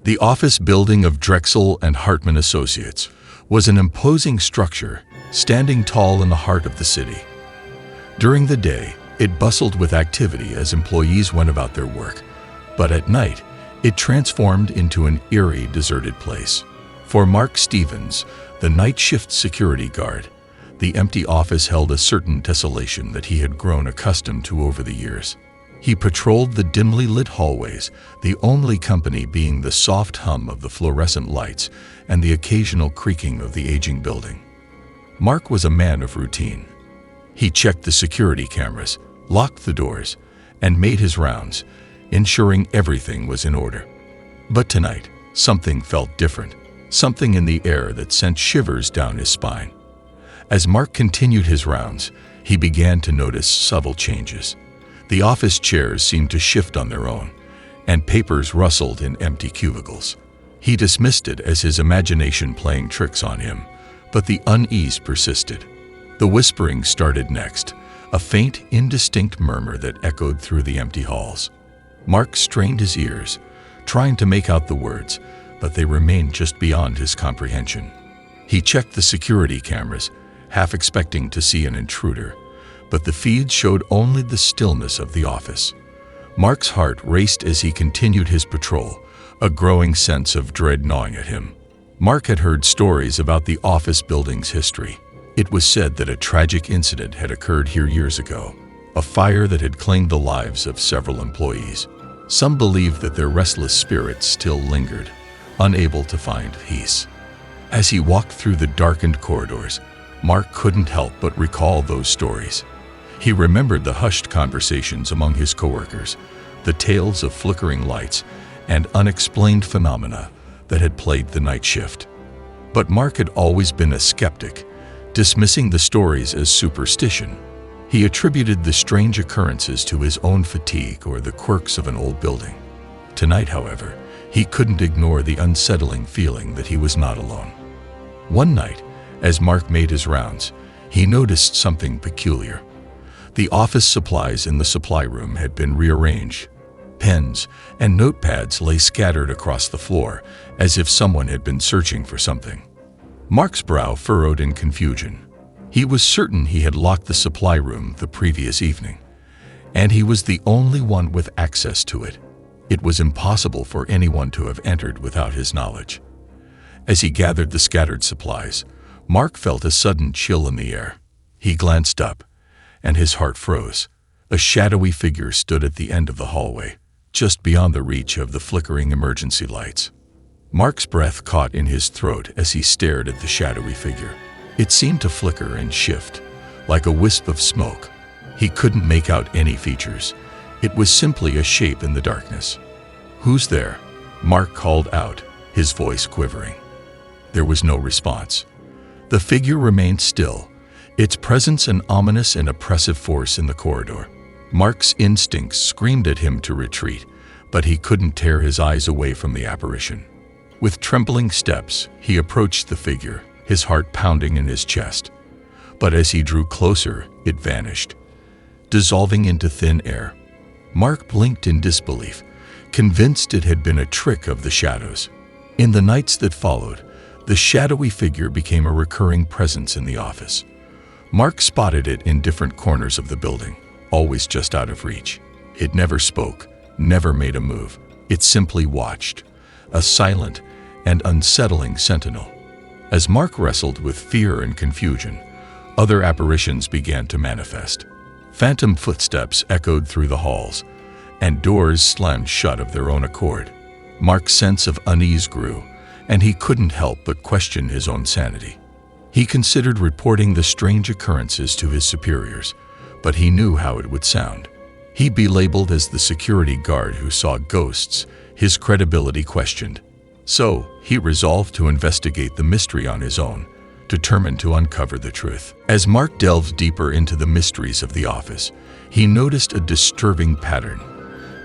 The office building of Drexel and Hartman Associates was an imposing structure standing tall in the heart of the city. During the day, it bustled with activity as employees went about their work, but at night, it transformed into an eerie, deserted place. For Mark Stevens, the night shift security guard, the empty office held a certain desolation that he had grown accustomed to over the years. He patrolled the dimly lit hallways, the only company being the soft hum of the fluorescent lights and the occasional creaking of the aging building. Mark was a man of routine. He checked the security cameras, locked the doors, and made his rounds, ensuring everything was in order. But tonight, something felt different, something in the air that sent shivers down his spine. As Mark continued his rounds, he began to notice subtle changes. The office chairs seemed to shift on their own, and papers rustled in empty cubicles. He dismissed it as his imagination playing tricks on him, but the unease persisted. The whispering started next, a faint, indistinct murmur that echoed through the empty halls. Mark strained his ears, trying to make out the words, but they remained just beyond his comprehension. He checked the security cameras, half expecting to see an intruder, but the feeds showed only the stillness of the office. Mark's heart raced as he continued his patrol, a growing sense of dread gnawing at him. Mark had heard stories about the office building's history. It was said that a tragic incident had occurred here years ago, a fire that had claimed the lives of several employees. Some believed that their restless spirits still lingered, unable to find peace. As he walked through the darkened corridors, Mark couldn't help but recall those stories. He remembered the hushed conversations among his coworkers, the tales of flickering lights and unexplained phenomena that had plagued the night shift. But Mark had always been a skeptic, dismissing the stories as superstition. He attributed the strange occurrences to his own fatigue or the quirks of an old building. Tonight, however, he couldn't ignore the unsettling feeling that he was not alone. One night, as Mark made his rounds, he noticed something peculiar. The office supplies in the supply room had been rearranged. Pens and notepads lay scattered across the floor, as if someone had been searching for something. Mark's brow furrowed in confusion. He was certain he had locked the supply room the previous evening, and he was the only one with access to it. It was impossible for anyone to have entered without his knowledge. As he gathered the scattered supplies, Mark felt a sudden chill in the air. He glanced up, and his heart froze. A shadowy figure stood at the end of the hallway, just beyond the reach of the flickering emergency lights. Mark's breath caught in his throat as he stared at the shadowy figure. It seemed to flicker and shift, like a wisp of smoke. He couldn't make out any features. It was simply a shape in the darkness. "Who's there?" Mark called out, his voice quivering. There was no response. The figure remained still, its presence an ominous and oppressive force in the corridor. Mark's instincts screamed at him to retreat, but he couldn't tear his eyes away from the apparition. With trembling steps, he approached the figure, his heart pounding in his chest. But as he drew closer, it vanished, dissolving into thin air. Mark blinked in disbelief, convinced it had been a trick of the shadows. In the nights that followed, the shadowy figure became a recurring presence in the office. Mark spotted it in different corners of the building, always just out of reach. It never spoke, never made a move. It simply watched, a silent and unsettling sentinel. As Mark wrestled with fear and confusion, other apparitions began to manifest. Phantom footsteps echoed through the halls, and doors slammed shut of their own accord. Mark's sense of unease grew, and he couldn't help but question his own sanity. He considered reporting the strange occurrences to his superiors, but he knew how it would sound. He'd be labeled as the security guard who saw ghosts, his credibility questioned. So, he resolved to investigate the mystery on his own, determined to uncover the truth. As Mark delved deeper into the mysteries of the office, he noticed a disturbing pattern.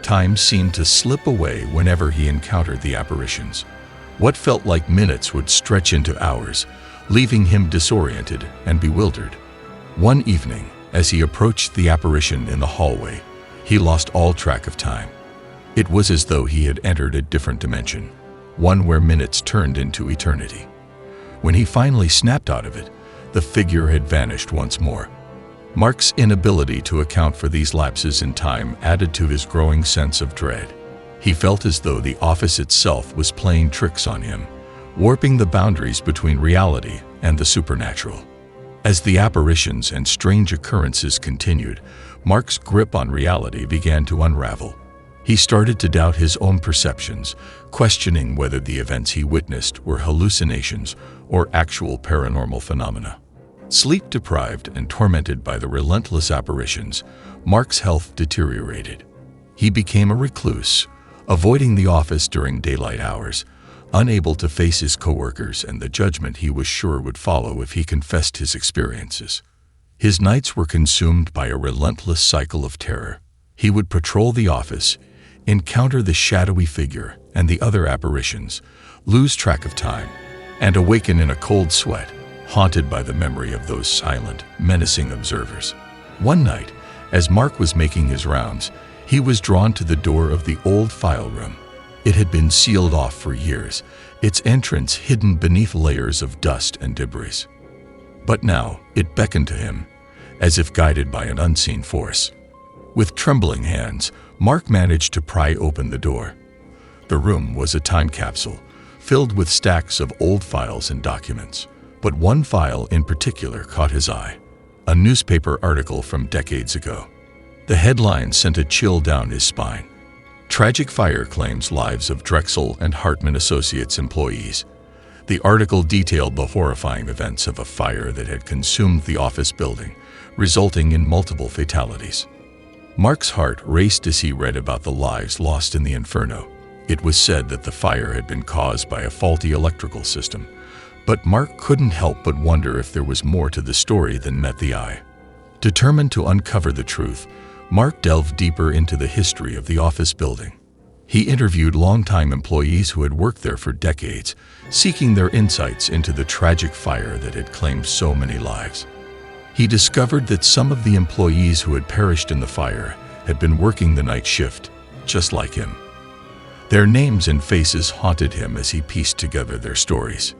Time seemed to slip away whenever he encountered the apparitions. What felt like minutes would stretch into hours, leaving him disoriented and bewildered. One evening, As he approached the apparition in the hallway, he lost all track of time. It was as though he had entered a different dimension, one where minutes turned into eternity. When he finally snapped out of it, the figure had vanished once more. Mark's inability to account for these lapses in time added to his growing sense of dread. He felt as though the office itself was playing tricks on him, warping the boundaries between reality and the supernatural. As the apparitions and strange occurrences continued, Mark's grip on reality began to unravel. He started to doubt his own perceptions, questioning whether the events he witnessed were hallucinations or actual paranormal phenomena. Sleep-deprived and tormented by the relentless apparitions, Mark's health deteriorated. He became a recluse, avoiding the office during daylight hours, unable to face his coworkers and the judgment he was sure would follow if he confessed his experiences. His nights were consumed by a relentless cycle of terror. He would patrol the office, encounter the shadowy figure and the other apparitions, lose track of time, and awaken in a cold sweat, haunted by the memory of those silent, menacing observers. One night, as Mark was making his rounds, he was drawn to the door of the old file room. It had been sealed off for years, its entrance hidden beneath layers of dust and debris. But now it beckoned to him, as if guided by an unseen force. With trembling hands, Mark managed to pry open the door. The room was a time capsule, filled with stacks of old files and documents. But one file in particular caught his eye, a newspaper article from decades ago. The headline sent a chill down his spine. Tragic fire claims lives of Drexel and Hartman Associates employees. The article detailed the horrifying events of a fire that had consumed the office building, resulting in multiple fatalities. Mark's heart raced as he read about the lives lost in the inferno. It was said that the fire had been caused by a faulty electrical system, but Mark couldn't help but wonder if there was more to the story than met the eye. Determined to uncover the truth, Mark delved deeper into the history of the office building. He interviewed longtime employees who had worked there for decades, seeking their insights into the tragic fire that had claimed so many lives. He discovered that some of the employees who had perished in the fire had been working the night shift, just like him. Their names and faces haunted him as he pieced together their stories.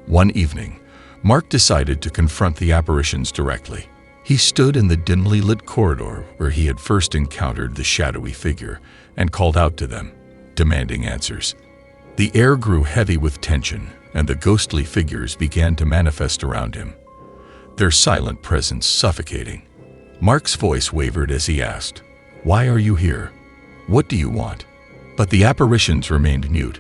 One evening, Mark decided to confront the apparitions directly. He stood in the dimly lit corridor where he had first encountered the shadowy figure and called out to them, demanding answers. The air grew heavy with tension, and the ghostly figures began to manifest around him, their silent presence suffocating. Mark's voice wavered as he asked, "Why are you here? What do you want?" But the apparitions remained mute,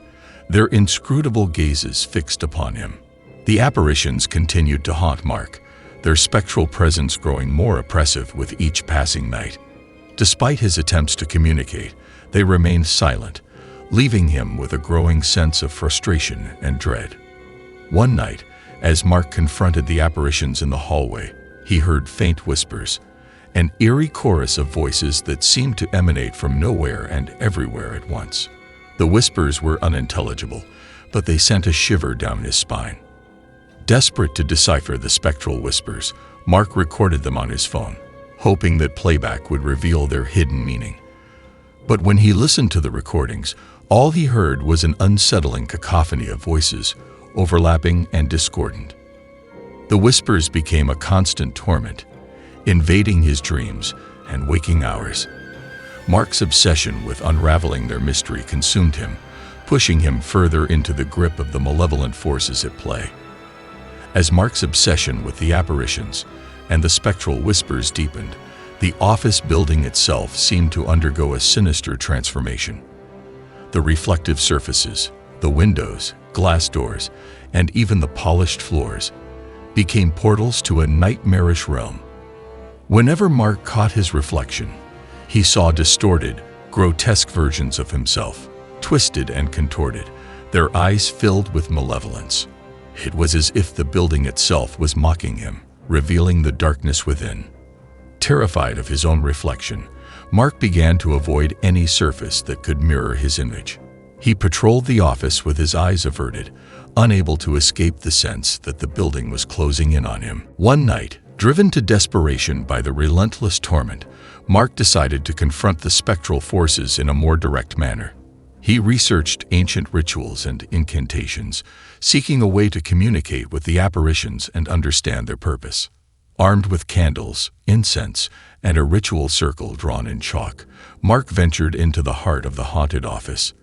their inscrutable gazes fixed upon him. The apparitions continued to haunt Mark, their spectral presence growing more oppressive with each passing night. Despite his attempts to communicate, they remained silent, leaving him with a growing sense of frustration and dread. One night, as Mark confronted the apparitions in the hallway, he heard faint whispers, an eerie chorus of voices that seemed to emanate from nowhere and everywhere at once. The whispers were unintelligible, but they sent a shiver down his spine. Desperate to decipher the spectral whispers, Mark recorded them on his phone, hoping that playback would reveal their hidden meaning. But when he listened to the recordings, all he heard was an unsettling cacophony of voices, overlapping and discordant. The whispers became a constant torment, invading his dreams and waking hours. Mark's obsession with unraveling their mystery consumed him, pushing him further into the grip of the malevolent forces at play. As Mark's obsession with the apparitions and the spectral whispers deepened, the office building itself seemed to undergo a sinister transformation. The reflective surfaces, the windows, glass doors, and even the polished floors became portals to a nightmarish realm. Whenever Mark caught his reflection, he saw distorted, grotesque versions of himself, twisted and contorted, their eyes filled with malevolence. It was as if the building itself was mocking him, revealing the darkness within. Terrified of his own reflection, Mark began to avoid any surface that could mirror his image. He patrolled the office with his eyes averted, unable to escape the sense that the building was closing in on him. One night, Driven to desperation by the relentless torment, Mark decided to confront the spectral forces in a more direct manner. He researched ancient rituals and incantations, seeking a way to communicate with the apparitions and understand their purpose. Armed with candles, incense, and a ritual circle drawn in chalk, Mark ventured into the heart of the haunted office.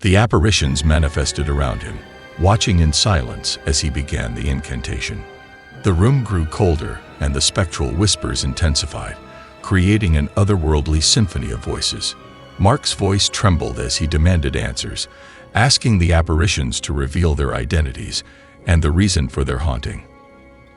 The apparitions manifested around him, watching in silence as he began the incantation. The room grew colder, and the spectral whispers intensified, creating an otherworldly symphony of voices. Mark's voice trembled as he demanded answers, asking the apparitions to reveal their identities and the reason for their haunting.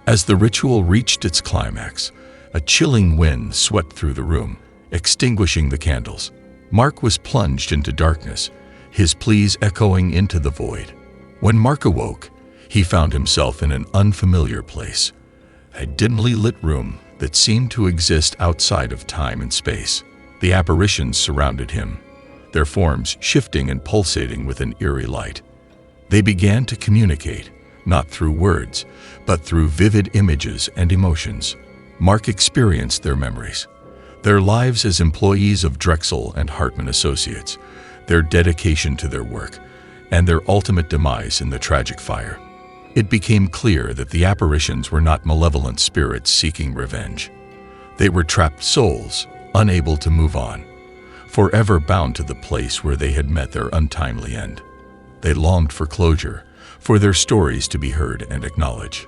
As the ritual reached its climax, a chilling wind swept through the room, extinguishing the candles. Mark was plunged into darkness, his pleas echoing into the void. When Mark awoke, he found himself in an unfamiliar place, a dimly lit room that seemed to exist outside of time and space. The apparitions surrounded him, their forms shifting and pulsating with an eerie light. They began to communicate, not through words, but through vivid images and emotions. Mark experienced their memories, their lives as employees of Drexel and Hartman Associates, their dedication to their work, and their ultimate demise in the tragic fire. It became clear that the apparitions were not malevolent spirits seeking revenge. They were trapped souls, unable to move on, forever bound to the place where they had met their untimely end. They longed for closure, for their stories to be heard and acknowledged.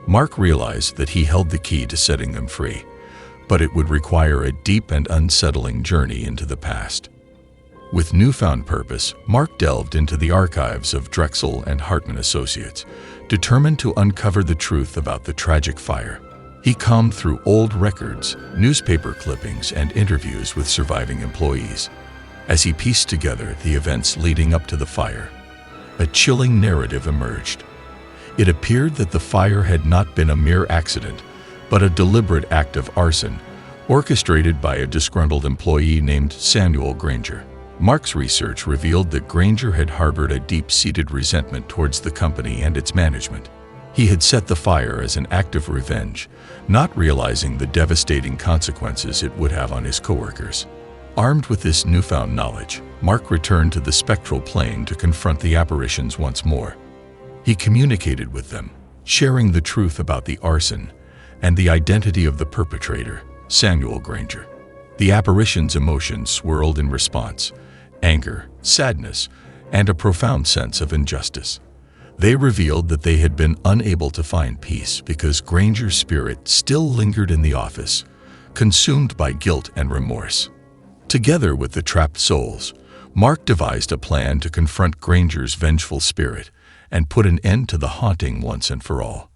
Mark realized that he held the key to setting them free, but it would require a deep and unsettling journey into the past. With newfound purpose, Mark delved into the archives of Drexel and Hartman Associates, determined to uncover the truth about the tragic fire. He combed through old records, newspaper clippings, and interviews with surviving employees. As he pieced together the events leading up to the fire, a chilling narrative emerged. It appeared that the fire had not been a mere accident, but a deliberate act of arson, orchestrated by a disgruntled employee named Samuel Granger. Mark's research revealed that Granger had harbored a deep-seated resentment towards the company and its management. He had set the fire as an act of revenge, not realizing the devastating consequences it would have on his coworkers. Armed with this newfound knowledge, Mark returned to the spectral plane to confront the apparitions once more. He communicated with them, sharing the truth about the arson and the identity of the perpetrator, Samuel Granger. The apparitions' emotions swirled in response: anger, sadness, and a profound sense of injustice. They revealed that they had been unable to find peace because Granger's spirit still lingered in the office, consumed by guilt and remorse. Together with the trapped souls, Mark devised a plan to confront Granger's vengeful spirit and put an end to the haunting once and for all.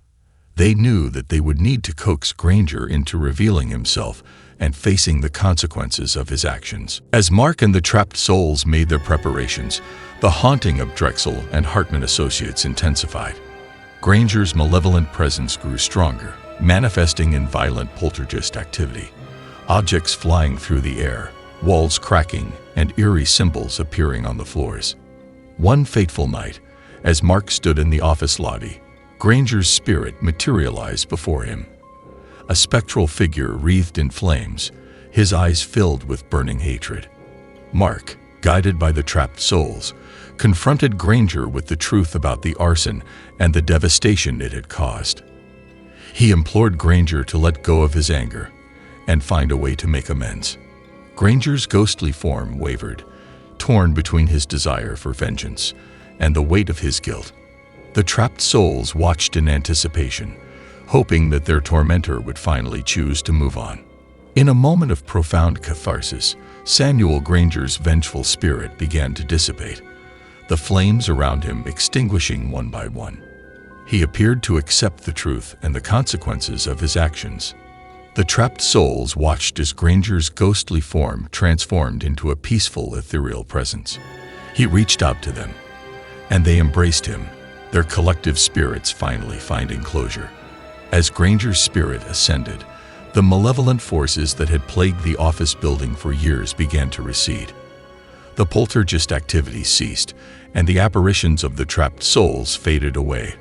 They knew that they would need to coax Granger into revealing himself and facing the consequences of his actions. As Mark and the trapped souls made their preparations, the haunting of Drexel and Hartman Associates intensified. Granger's malevolent presence grew stronger, manifesting in violent poltergeist activity. Objects flying through the air, walls cracking, and eerie symbols appearing on the floors. One fateful night, as Mark stood in the office lobby, Granger's spirit materialized before him. A spectral figure wreathed in flames, his eyes filled with burning hatred. Mark, guided by the trapped souls, confronted Granger with the truth about the arson and the devastation it had caused. He implored Granger to let go of his anger and find a way to make amends. Granger's ghostly form wavered, torn between his desire for vengeance and the weight of his guilt. The trapped souls watched in anticipation, hoping that their tormentor would finally choose to move on. In a moment of profound catharsis, Samuel Granger's vengeful spirit began to dissipate, the flames around him extinguishing one by one. He appeared to accept the truth and the consequences of his actions. The trapped souls watched as Granger's ghostly form transformed into a peaceful, ethereal presence. He reached out to them, and they embraced him, their collective spirits finally finding closure. As Granger's spirit ascended, the malevolent forces that had plagued the office building for years began to recede. The poltergeist activity ceased, and the apparitions of the trapped souls faded away,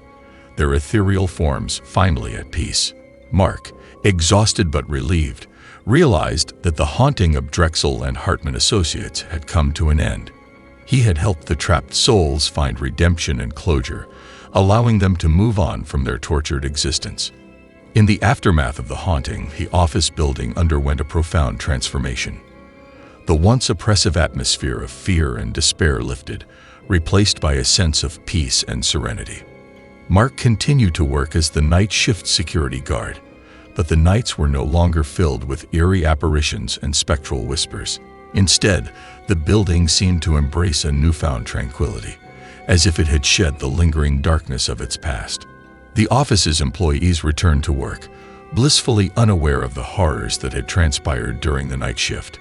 their ethereal forms finally at peace. Mark, exhausted but relieved, realized that the haunting of Drexel and Hartman Associates had come to an end. He had helped the trapped souls find redemption and closure, allowing them to move on from their tortured existence. In the aftermath of the haunting, the office building underwent a profound transformation. The once oppressive atmosphere of fear and despair lifted, replaced by a sense of peace and serenity. Mark continued to work as the night shift security guard, but the nights were no longer filled with eerie apparitions and spectral whispers. Instead, the building seemed to embrace a newfound tranquility, as if it had shed the lingering darkness of its past. The office's employees returned to work, blissfully unaware of the horrors that had transpired during the night shift.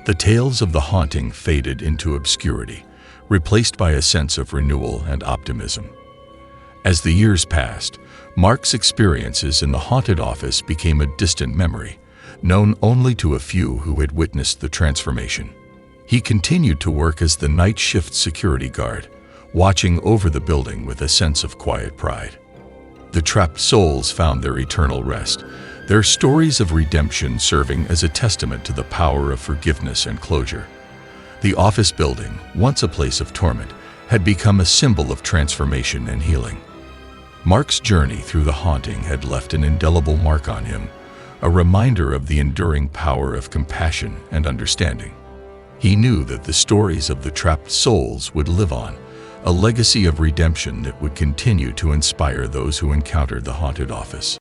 The tales of the haunting faded into obscurity, replaced by a sense of renewal and optimism. As the years passed, Mark's experiences in the haunted office became a distant memory, known only to a few who had witnessed the transformation. He continued to work as the night shift security guard, watching over the building with a sense of quiet pride. The trapped souls found their eternal rest, their stories of redemption serving as a testament to the power of forgiveness and closure. The office building, once a place of torment, had become a symbol of transformation and healing. Mark's journey through the haunting had left an indelible mark on him, a reminder of the enduring power of compassion and understanding. He knew that the stories of the trapped souls would live on, a legacy of redemption that would continue to inspire those who encountered the haunted office.